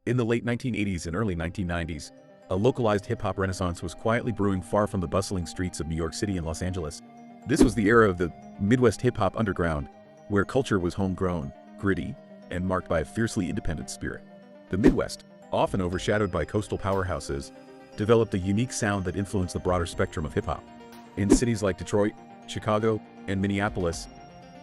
In the late 1980s and early 1990s, a localized hip-hop renaissance was quietly brewing far from the bustling streets of New York City and Los Angeles. This was the era of the Midwest hip-hop underground, where culture was homegrown, gritty, and marked by a fiercely independent spirit. The Midwest, often overshadowed by coastal powerhouses, developed a unique sound that influenced the broader spectrum of hip-hop. In cities like Detroit, Chicago, and Minneapolis,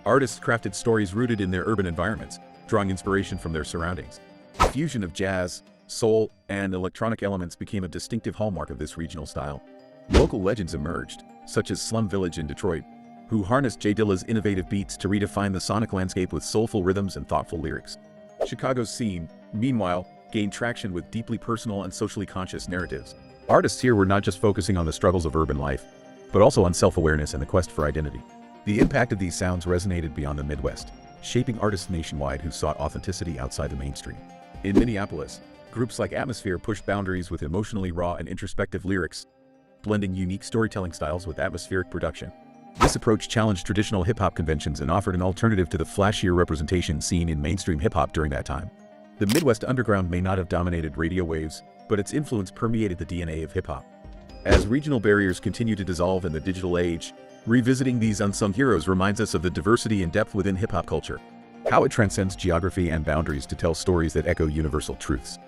artists crafted stories rooted in their urban environments, drawing inspiration from their surroundings. The fusion of jazz, soul, and electronic elements became a distinctive hallmark of this regional style. Local legends emerged, such as Slum Village in Detroit, who harnessed J Dilla's innovative beats to redefine the sonic landscape with soulful rhythms and thoughtful lyrics. Chicago's scene, meanwhile, gained traction with deeply personal and socially conscious narratives. Artists here were not just focusing on the struggles of urban life, but also on self-awareness and the quest for identity. The impact of these sounds resonated beyond the Midwest, shaping artists nationwide who sought authenticity outside the mainstream. In Minneapolis, groups like Atmosphere pushed boundaries with emotionally raw and introspective lyrics, blending unique storytelling styles with atmospheric production. This approach challenged traditional hip-hop conventions and offered an alternative to the flashier representation seen in mainstream hip-hop during that time. The Midwest underground may not have dominated radio waves, but its influence permeated the DNA of hip-hop. As regional barriers continue to dissolve in the digital age, revisiting these unsung heroes reminds us of the diversity and depth within hip-hop culture, how it transcends geography and boundaries to tell stories that echo universal truths.